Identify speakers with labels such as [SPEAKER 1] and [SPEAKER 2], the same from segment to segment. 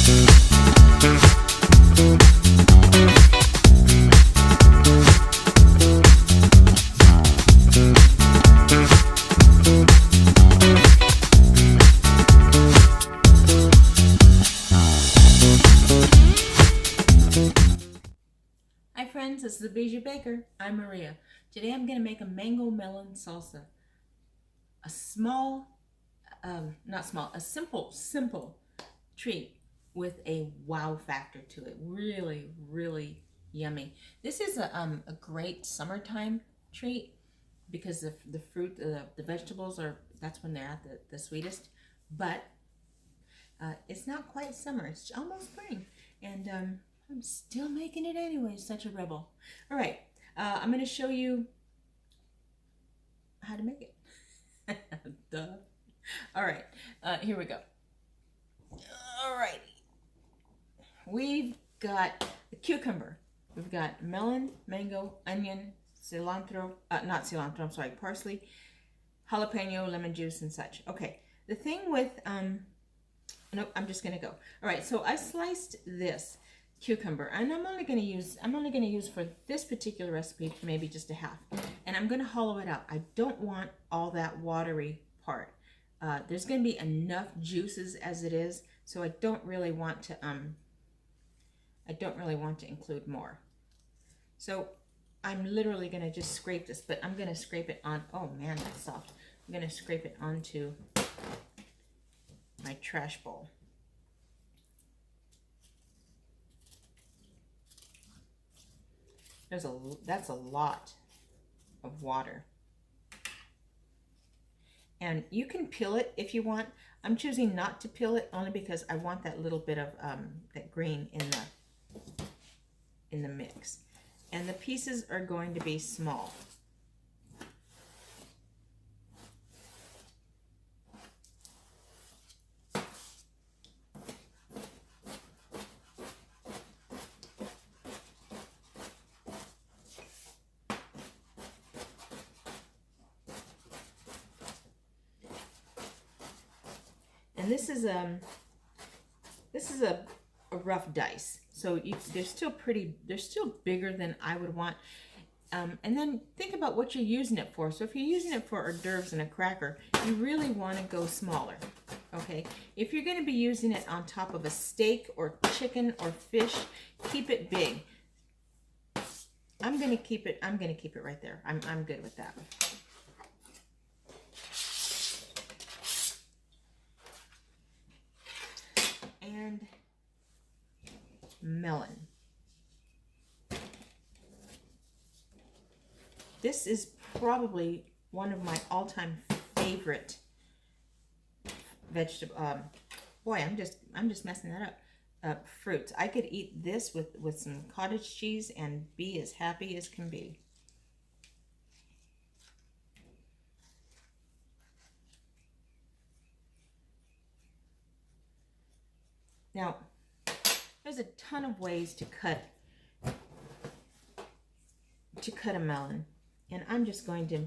[SPEAKER 1] Hi friends, this is the Bijou Baker. I'm Maria. Today I'm going to make a mango melon salsa. A simple treat with a wow factor to it. Really, really yummy. This is a great summertime treat because the fruit, the vegetables that's when they're at the sweetest. But it's not quite summer. It's almost spring. And I'm still making it anyway. Such a rebel. All right. I'm going to show you how to make it. Duh. All right. Here we go. All right. We've got the cucumber. We've got melon, mango, onion, cilantro, not cilantro, I'm sorry, parsley, jalapeno, lemon juice, and such. Okay. The thing with, nope, I'm just going to go. All right. So I sliced this cucumber, and I'm only going to use for this particular recipe maybe just a half, and I'm going to hollow it out. I don't want all that watery part. There's going to be enough juices as it is, so I don't really want to include more. So I'm literally going to just scrape this, but I'm going to scrape it on. Oh man, that's soft. I'm going to scrape it onto my trash bowl. That's a lot of water. And you can peel it if you want. I'm choosing not to peel it only because I want that little bit of that green in the mix. And the pieces are going to be small. And this is a rough dice, so they're still bigger than I would want. And then think about what you're using it for. So if you're using it for hors d'oeuvres and a cracker, you really want to go smaller. Okay, if you're going to be using it on top of a steak or chicken or fish, keep it big. I'm going to keep it right there. I'm good with that. And melon. This is probably one of my all-time favorite vegetable. Boy, I'm just messing that up. Fruits. I could eat this with some cottage cheese and be as happy as can be. Now, there's a ton of ways to cut a melon, and I'm just going to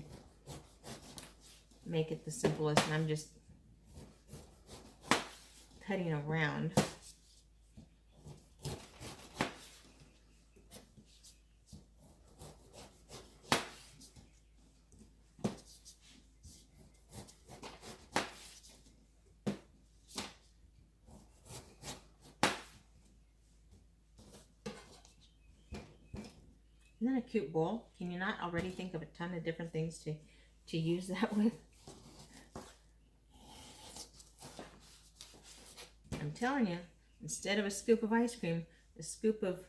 [SPEAKER 1] make it the simplest, and I'm just cutting around. Isn't that a cute bowl? Can you not already think of a ton of different things to use that with? I'm telling you, instead of a scoop of ice cream, a scoop of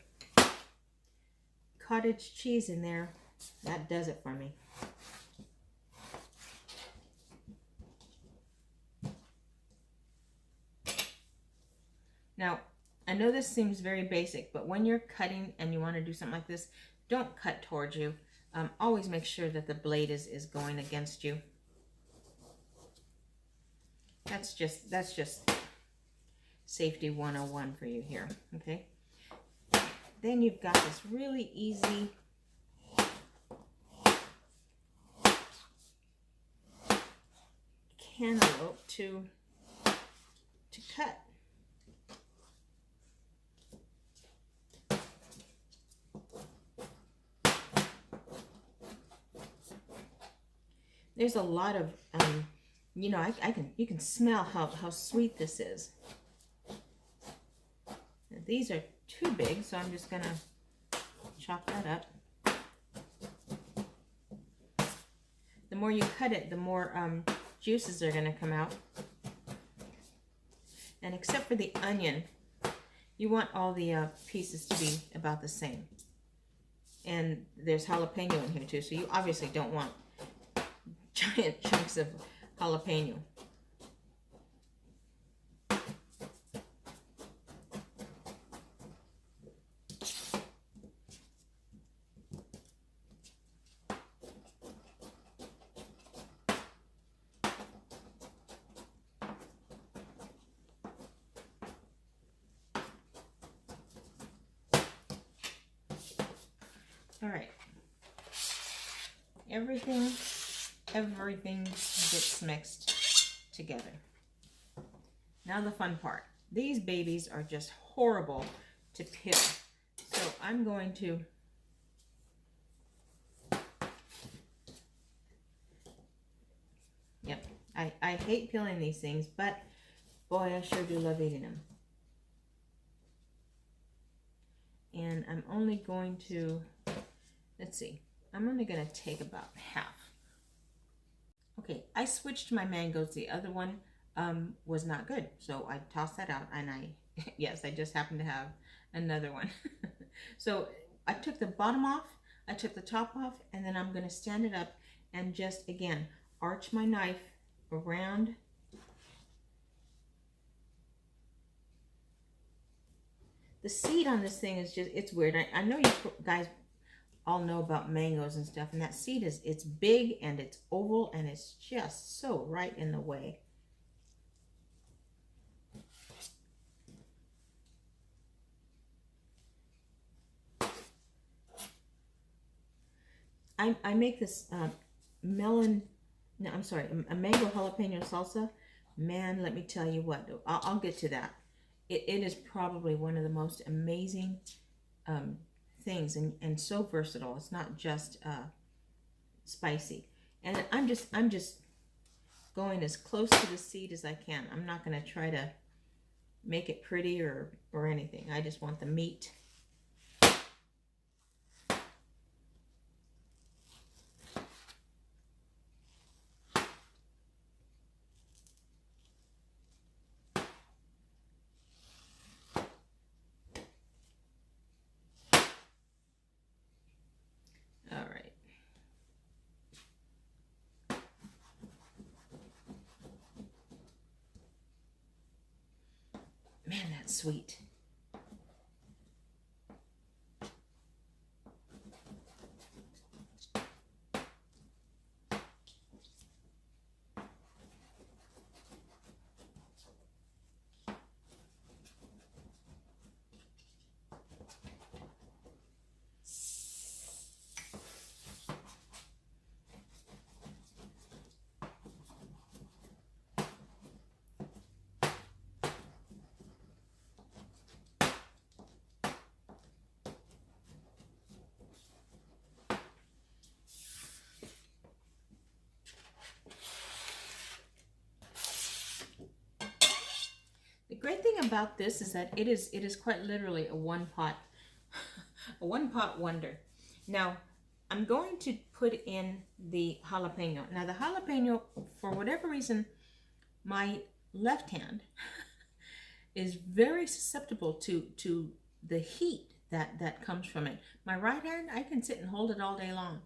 [SPEAKER 1] cottage cheese in there, that does it for me. Now, I know this seems very basic, but when you're cutting and you want to do something like this, don't cut towards you. Always make sure that the blade is going against you. That's just safety 101 for you here, okay? Then you've got this really easy cantaloupe to cut. There's a lot of, you know, you can smell how sweet this is. Now, these are too big, so I'm just gonna chop that up. The more you cut it, the more juices are gonna come out. And except for the onion, you want all the pieces to be about the same. And there's jalapeno in here too, so you obviously don't want giant chunks of jalapeno. All right. Everything gets mixed together. Now the fun part. These babies are just horrible to peel. So I'm going to I hate peeling these things, but boy, I sure do love eating them. And I'm only going to, let's see, I'm only going to take about half. Okay, I switched my mangoes. The other one was not good, so I tossed that out, and yes, I just happened to have another one. So I took the bottom off, I took the top off, and then I'm going to stand it up and just, again, arch my knife around. The seed on this thing is just, it's weird. I know you guys all know about mangoes and stuff, and that seed is, it's big and it's oval and it's just so right in the way. I make this a mango jalapeno salsa. Man, let me tell you what, I'll get to that. It is probably one of the most amazing things, and so versatile. It's not just spicy. And I'm just going as close to the seed as I can. I'm not going to try to make it pretty or anything. I just want the meat. All right. Man, that's sweet. The great thing about this is that it is quite literally a one pot wonder. Now, I'm going to put in the jalapeno. Now, the jalapeno, for whatever reason, my left hand is very susceptible to the heat that comes from it. My right hand, I can sit and hold it all day long,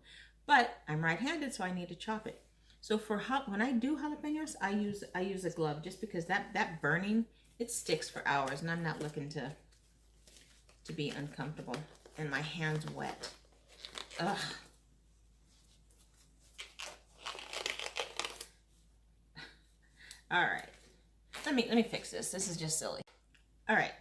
[SPEAKER 1] but I'm right-handed, so I need to chop it. So when I do jalapenos, I use a glove, just because that burning, it sticks for hours, and I'm not looking to be uncomfortable. And my hand's wet. Ugh. All right. Let me fix this. This is just silly. All right.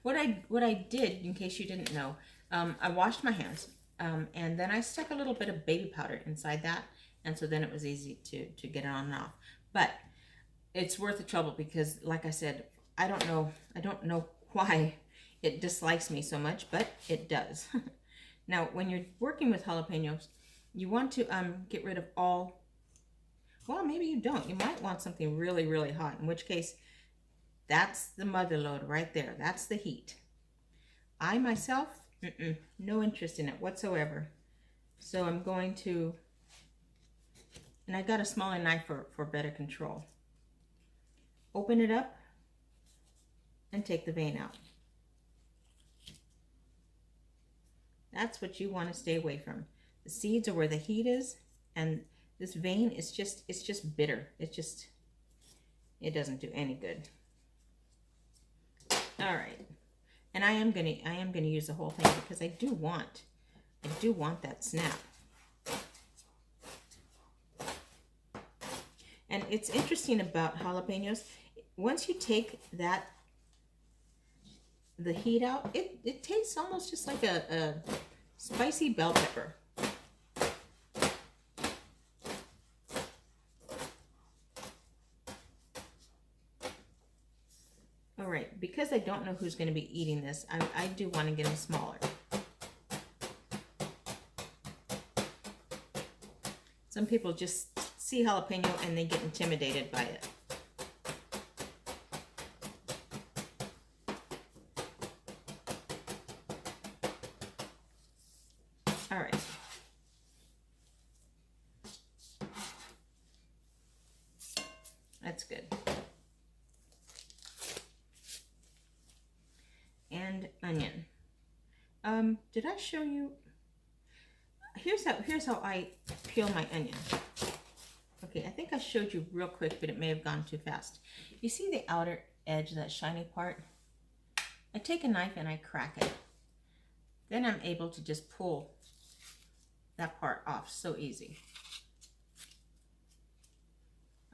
[SPEAKER 1] What I did, in case you didn't know, I washed my hands, and then I stuck a little bit of baby powder inside that, and so then it was easy to get it on and off. But it's worth the trouble, because, like I said, I don't know why it dislikes me so much, but it does. Now, when you're working with jalapenos, you want to get rid of all Well, maybe you don't. You might want something really, really hot, in which case, that's the mother lode right there. That's the heat. I myself, no interest in it whatsoever. So I'm going to, and I got a smaller knife for better control. Open it up and take the vein out. That's what you want to stay away from. The seeds are where the heat is, and this vein is just, it's just bitter. It doesn't do any good. All right. And I am gonna use the whole thing because I do want that snap. And it's interesting about jalapenos, once you take the heat out, it tastes almost just like a spicy bell pepper. All right, because I don't know who's going to be eating this, I do want to get them smaller. Some people just see jalapeno and they get intimidated by it. All right. That's good. And onion. Did I show you? Here's how I peel my onion. Okay, I think I showed you real quick, but it may have gone too fast. You see the outer edge, that shiny part? I take a knife and I crack it. Then I'm able to just pull that part off so easy.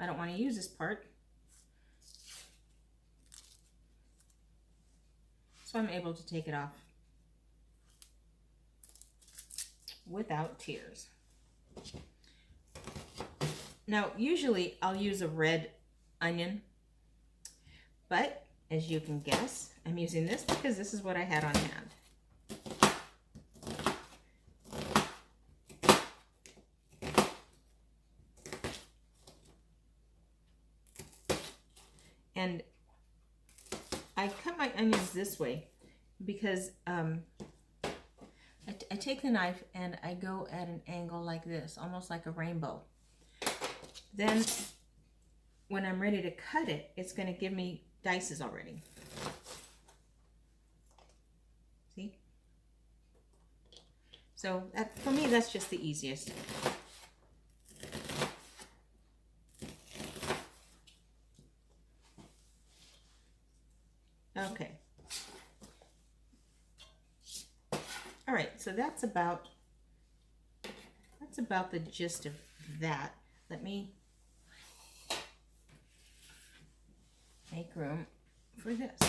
[SPEAKER 1] I don't want to use this part, so I'm able to take it off without tears. Now, usually I'll use a red onion, but as you can guess, I'm using this because this is what I had on hand. And I cut my onions this way because I take the knife and I go at an angle like this, almost like a rainbow. Then when I'm ready to cut it, it's going to give me dices already. See? So for me, that's just the easiest. Okay. All right, so that's about the gist of that. Let me make room for this.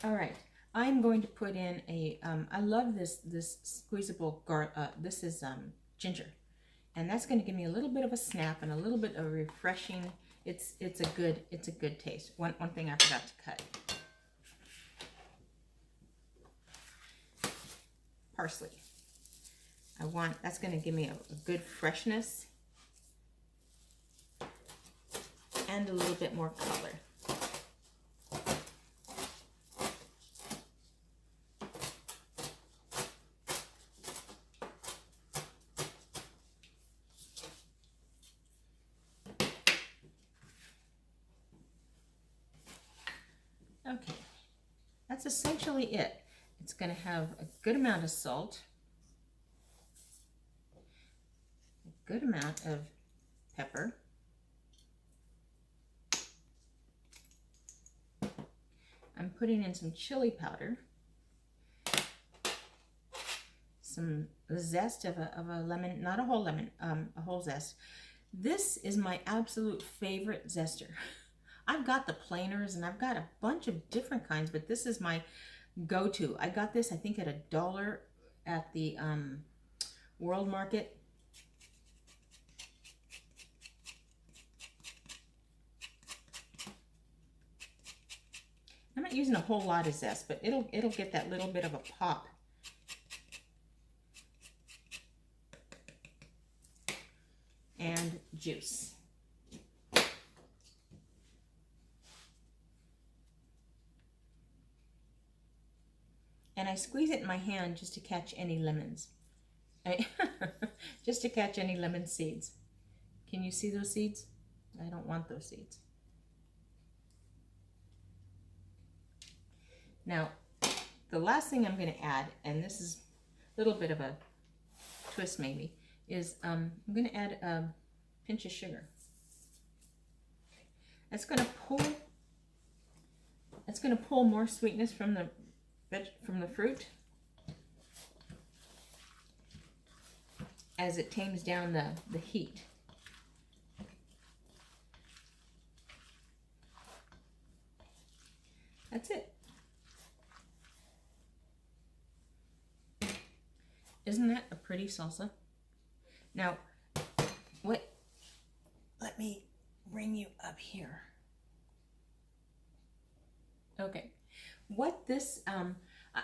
[SPEAKER 1] All right, I'm going to put in a, I love this squeezable, this is ginger. And that's going to give me a little bit of a snap and a little bit of refreshing. It's a good taste. One thing I forgot to cut. Parsley. That's going to give me a good freshness and a little bit more color. Okay, that's essentially it. It's going to have a good amount of salt, a good amount of pepper, I'm putting in some chili powder, some zest of a lemon, not a whole lemon, a whole zest. This is my absolute favorite zester. I've got the plainers and I've got a bunch of different kinds, but this is my go-to. I got this, I think, at $1 at the World Market. I'm not using a whole lot of zest, but it'll get that little bit of a pop. juice. And I squeeze it in my hand just to catch any lemons. Just to catch any lemon seeds. Can you see those seeds? I don't want those seeds. Now, the last thing I'm going to add, and this is a little bit of a twist maybe, is I'm going to add a pinch of sugar. It's going to pull more sweetness from the fruit as it tames down the heat. That's it. Isn't that a pretty salsa? Now, let me bring you up here. Okay. What this,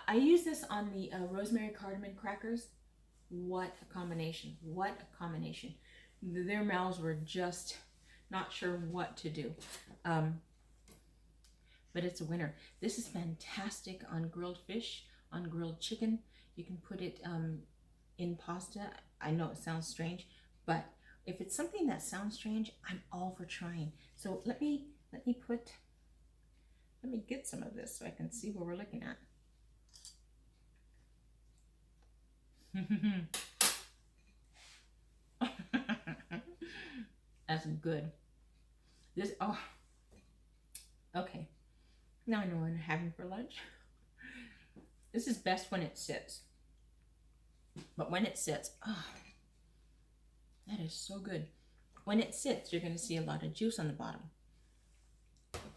[SPEAKER 1] I use this on the rosemary cardamom crackers. What a combination. What a combination. Their mouths were just not sure what to do. But it's a winner. This is fantastic on grilled fish, on grilled chicken. You can put it in pasta. I know it sounds strange, but if it's something that sounds strange, I'm all for trying. So let me get some of this so I can see what we're looking at. That's good. This, oh, okay. Now I know what I'm having for lunch. This is best when it sits. But when it sits, oh, that is so good. When it sits, you're going to see a lot of juice on the bottom.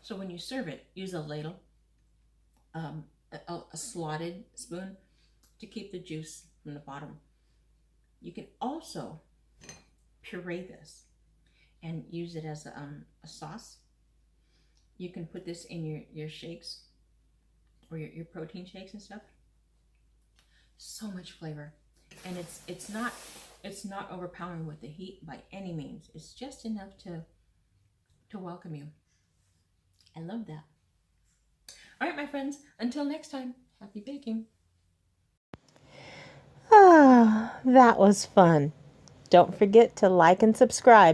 [SPEAKER 1] So when you serve it, use a ladle, a slotted spoon to keep the juice from the bottom. You can also puree this and use it as a sauce. You can put this in your shakes or your protein shakes and stuff. So much flavor. And it's not overpowering with the heat by any means. It's just enough to welcome you. I love that. All right, my friends, until next time, happy baking.
[SPEAKER 2] Ah, that was fun. Don't forget to like and subscribe.